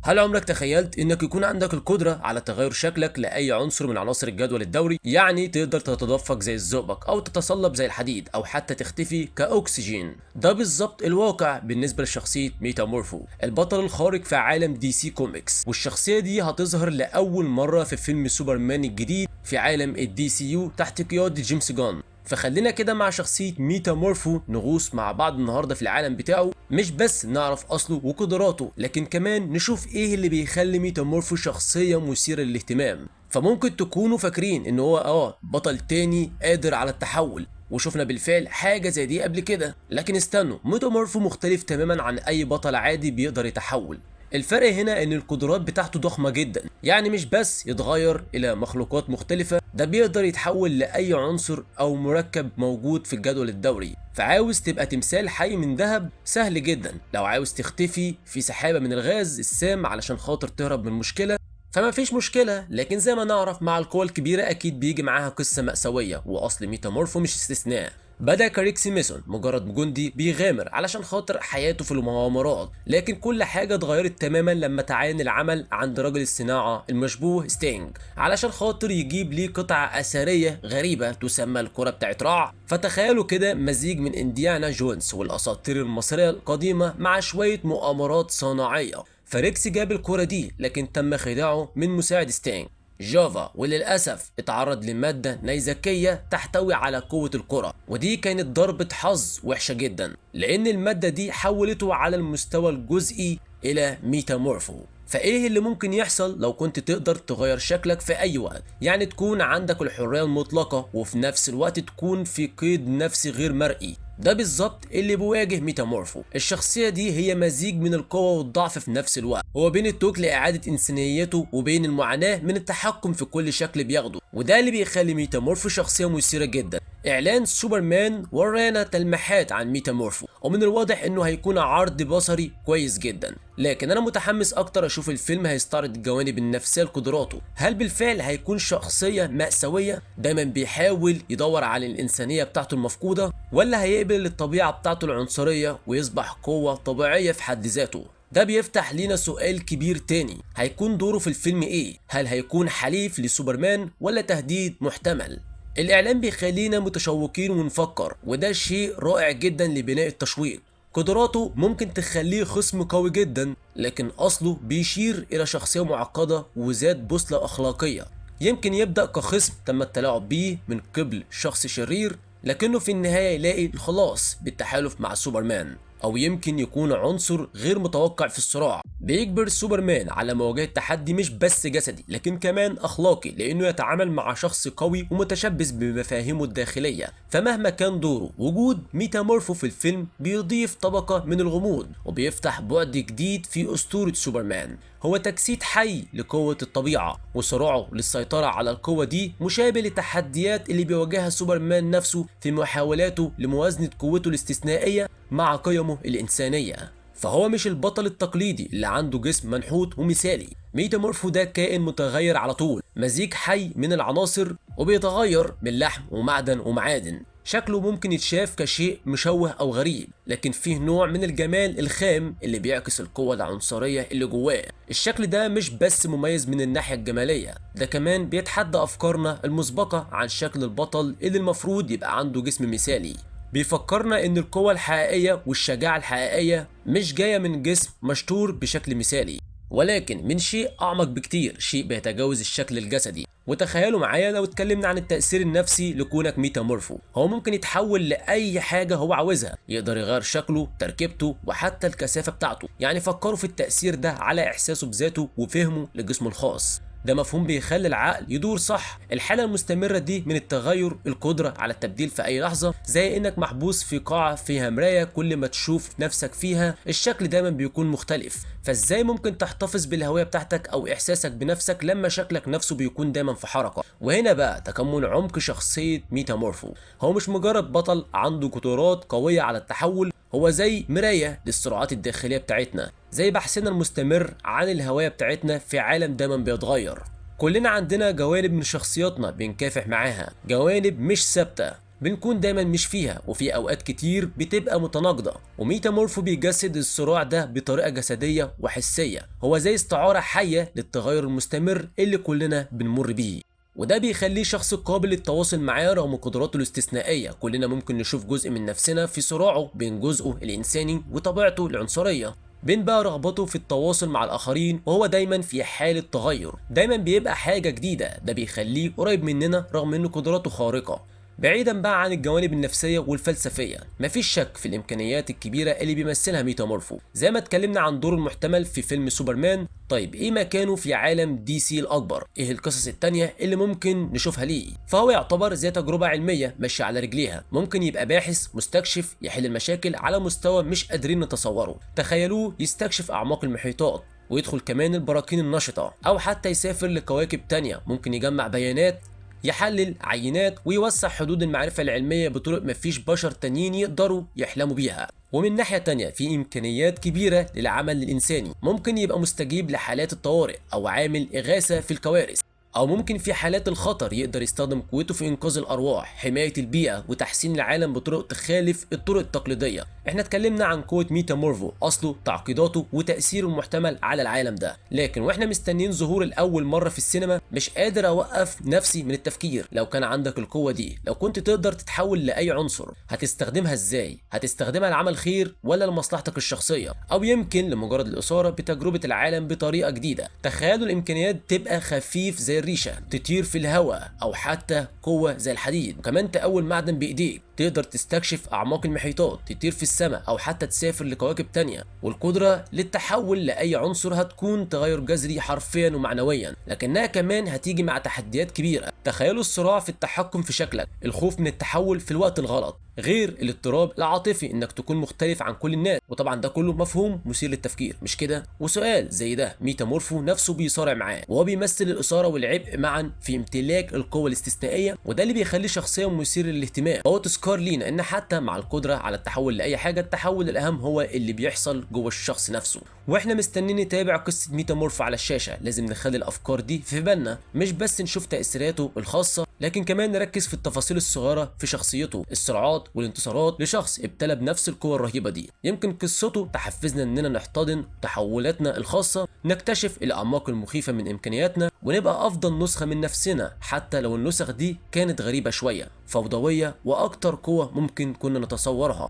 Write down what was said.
هل عمرك تخيلت انك يكون عندك القدرة على تغير شكلك لأي عنصر من عناصر الجدول الدوري؟ يعني تقدر تتدفق زي الزئبق او تتصلب زي الحديد او حتى تختفي كأكسجين. ده بالظبط الواقع بالنسبة لشخصية ميتامورفو، البطل الخارق في عالم دي سي كوميكس، والشخصية دي هتظهر لأول مرة في فيلم سوبرمان الجديد في عالم الدي سي يو تحت قيادة جيمس جان. فخلينا كده مع شخصية ميتامورفو نغوص مع بعض النهارده في العالم بتاعه، مش بس نعرف اصله وقدراته لكن كمان نشوف ايه اللي بيخلي ميتامورفو شخصية مثيرة للاهتمام. فممكن تكونوا فاكرين ان هو بطل تاني قادر على التحول، وشفنا بالفعل حاجة زي دي قبل كده، لكن استنوا، ميتامورفو مختلف تماما عن اي بطل عادي بيقدر يتحول. الفرق هنا ان القدرات بتاعته ضخمة جدا، يعني مش بس يتغير الى مخلوقات مختلفة، ده بيقدر يتحول لاي عنصر او مركب موجود في الجدول الدوري. فعاوز تبقى تمثال حي من ذهب سهل جدا، لو عاوز تختفي في سحابة من الغاز السام علشان خاطر تهرب من مشكلة فما فيش مشكلة، لكن زي ما نعرف مع القوى الكبيرة اكيد بيجي معاها قصة مأساوية، واصل ميتامورفو مش استثناء. بدأ كريكسي ميسون مجرد جندي بيغامر علشان خاطر حياته في المغامرات، لكن كل حاجة اتغيرت تماما لما تعين العمل عند رجل الصناعة المشبوه ستينج علشان خاطر يجيب ليه قطعة أثرية غريبة تسمى الكرة بتاعت رع. فتخيلوا كده مزيج من انديانا جونز والأساطير المصرية القديمة مع شوية مؤامرات صناعية. فريكسي جاب الكرة دي لكن تم خداعه من مساعد ستينج جافا، وللأسف اتعرض لمادة نيزكية تحتوي على قوة الكرة، ودي كانت ضربة حظ وحشة جدا لأن المادة دي حولته على المستوى الجزئي إلى ميتامورفو. فايه اللي ممكن يحصل لو كنت تقدر تغير شكلك في اي وقت؟ يعني تكون عندك الحرية المطلقة وفي نفس الوقت تكون في قيد نفسي غير مرئي. ده بالظبط اللي بيواجه ميتامورفو. الشخصية دي هي مزيج من القوة والضعف في نفس الوقت، هو بين التوك لإعادة إنسانيته وبين المعاناة من التحكم في كل شكل بياخده، وده اللي بيخلي ميتامورفو شخصية مثيرة جدا. إعلان سوبرمان ورانا تلميحات عن ميتامورفو، ومن الواضح إنه هيكون عرض بصري كويس جدا، لكن أنا متحمس أكتر أشوف الفيلم هيستعرض الجوانب النفسية لقدراته. هل بالفعل هيكون شخصية مأساوية دايما بيحاول يدور على الإنسانية بتاعته المفقودة، ولا هيقبل الطبيعة بتاعته العنصرية ويصبح قوة طبيعية في حد ذاته؟ ده بيفتح لينا سؤال كبير تاني، هيكون دوره في الفيلم ايه؟ هل هيكون حليف لسوبرمان ولا تهديد محتمل؟ الإعلان بيخلينا متشوقين ونفكر، وده شيء رائع جدا لبناء التشويق. قدراته ممكن تخليه خصم قوي جدا، لكن أصله بيشير إلى شخصية معقدة وذات بوصلة أخلاقية. يمكن يبدأ كخصم تم التلاعب بيه من قبل شخص شرير، لكنه في النهاية يلاقي الخلاص بالتحالف مع سوبرمان، أو يمكن يكون عنصر غير متوقع في الصراع بيجبر سوبرمان على مواجهة تحدي مش بس جسدي لكن كمان أخلاقي، لأنه يتعامل مع شخص قوي ومتشبث بمفاهيمه الداخلية. فمهما كان دوره، وجود ميتامورفو في الفيلم بيضيف طبقة من الغموض وبيفتح بعد جديد في أسطورة سوبرمان. هو تجسيد حي لقوة الطبيعة، وصراعه للسيطرة على القوة دي مشابه للتحديات اللي بيواجهها سوبرمان نفسه في محاولاته لموازنة قوته الاستثنائية مع قيمه الإنسانية. فهو مش البطل التقليدي اللي عنده جسم منحوت ومثالي. ميتامورفو ده كائن متغير على طول، مزيج حي من العناصر وبيتغير من لحم ومعدن ومعادن. شكله ممكن يتشاف كشيء مشوه أو غريب، لكن فيه نوع من الجمال الخام اللي بيعكس القوة العنصرية اللي جواه. الشكل ده مش بس مميز من الناحية الجمالية، ده كمان بيتحدى أفكارنا المسبقة عن شكل البطل اللي المفروض يبقى عنده جسم مثالي. بيفكرنا ان القوة الحقيقية والشجاعة الحقيقية مش جاية من جسم مشطور بشكل مثالي، ولكن من شيء اعمق بكتير، شيء بيتجاوز الشكل الجسدي. وتخيلوا معايا لو اتكلمنا عن التأثير النفسي لكونك ميتامورفو، هو ممكن يتحول لأي حاجة هو عاوزها، يقدر يغير شكله، تركيبته، وحتى الكثافة بتاعته. يعني فكروا في التأثير ده على إحساسه بذاته وفهمه لجسمه الخاص. ده مفهوم بيخلي العقل يدور صح. الحالة المستمرة دي من التغير، القدرة على التبديل في أي لحظة، زي إنك محبوس في قاعة فيها مراية، كل ما تشوف نفسك فيها الشكل دايما بيكون مختلف. فإزاي ممكن تحتفظ بالهوية بتاعتك أو إحساسك بنفسك لما شكلك نفسه بيكون دايما في حركة؟ وهنا بقى تكمن عمق شخصية ميتامورفو. هو مش مجرد بطل عنده قدرات قوية على التحول، هو زي مراية للصراعات الداخلية بتاعتنا، زي بحثنا المستمر عن الهوية بتاعتنا في عالم دايما بيتغير. كلنا عندنا جوانب من شخصياتنا بنكافح معاها، جوانب مش ثابتة، بنكون دايما مش فيها، وفي اوقات كتير بتبقى متناقضة. وميتامورفو بيجسد الصراع ده بطريقة جسدية وحسية، هو زي استعارة حية للتغير المستمر اللي كلنا بنمر بيه، وده بيخليه شخص قابل للتواصل معاه رغم قدراته الاستثنائية. كلنا ممكن نشوف جزء من نفسنا في صراعه بين جزءه الإنساني وطبيعته العنصرية، بين بقى رغبته في التواصل مع الآخرين، وهو دايما في حالة تغير، دايما بيبقى حاجة جديدة، ده بيخليه قريب مننا رغم إن قدراته خارقة. بعيدا بقى عن الجوانب النفسية والفلسفية، مفيش شك في الإمكانيات الكبيرة اللي بيمثلها ميتامورفو. زي ما اتكلمنا عن دوره المحتمل في فيلم سوبرمان، طيب ايه مكانه في عالم دي سي الأكبر؟ ايه القصص التانية اللي ممكن نشوفها ليه؟ فهو يعتبر زي تجربة علمية ماشية على رجليها، ممكن يبقى باحث مستكشف يحل المشاكل على مستوى مش قادرين نتصوره. تخيلوه يستكشف أعماق المحيطات ويدخل كمان البراكين النشطة، أو حتى يسافر لكواكب تانية، ممكن يجمع بيانات، يحلل عينات، ويوسع حدود المعرفة العلمية بطرق مفيش بشر تانيين يقدروا يحلموا بيها. ومن ناحية تانية في إمكانيات كبيرة للعمل الإنساني، ممكن يبقى مستجيب لحالات الطوارئ أو عامل إغاثة في الكوارث، أو ممكن في حالات الخطر يقدر يستخدم قوته في إنقاذ الأرواح، حماية البيئة، وتحسين العالم بطرق تخالف الطرق التقليدية. احنا اتكلمنا عن قوة ميتامورفو، أصله، تعقيداته، وتأثيره المحتمل على العالم ده، لكن واحنا مستنيين ظهور الأول مرة في السينما مش قادر أوقف نفسي من التفكير. لو كان عندك القوة دي، لو كنت تقدر تتحول لأي عنصر، هتستخدمها إزاي؟ هتستخدمها لعمل خير ولا لمصلحتك الشخصية؟ أو يمكن لمجرد الإثارة بتجربة العالم بطريقة جديدة؟ تخيلوا الإمكانيات تبقى خفيف زي الريشة، تطير في الهواء، أو حتى قوة زي الحديد، وكمان تقول معدن بإيديك، تقدر تستكشف أعماق المحيطات، تطير في السماء، أو حتى تسافر لكواكب تانية. والقدرة للتحول لأي عنصر هتكون تغير جذري حرفيا ومعنويا، لكنها كمان هتيجي مع تحديات كبيرة. تخيلوا الصراع في التحكم في شكلك، الخوف من التحول في الوقت الغلط، غير الاضطراب العاطفي انك تكون مختلف عن كل الناس. وطبعا ده كله مفهوم مثير للتفكير، مش كده؟ وسؤال زي ده ميتامورفو نفسه بيصارع معاه، وهو بيمثل الإثارة والعبء معا في امتلاك القوة الاستثنائية، وده اللي بيخليه شخصية مثيرة للاهتمام. هو تذكار لينا ان حتى مع القدرة على التحول لأي حاجة، التحول الأهم هو اللي بيحصل جوه الشخص نفسه. واحنا مستنيين نتابع قصة ميتامورفو على الشاشة، لازم نخلي الأفكار دي في بالنا، مش بس نشوف تأثيراته الخاصة، لكن كمان نركز في التفاصيل الصغيرة في شخصيته، الصراعات والانتصارات لشخص ابتلى بنفس القوة الرهيبة دي. يمكن قصته تحفزنا اننا نحتضن تحولاتنا الخاصة، نكتشف الأعماق المخيفة من إمكانياتنا، ونبقى أفضل نسخة من نفسنا، حتى لو النسخ دي كانت غريبة شوية، فوضوية، وأكتر قوة ممكن كنا نتصورها.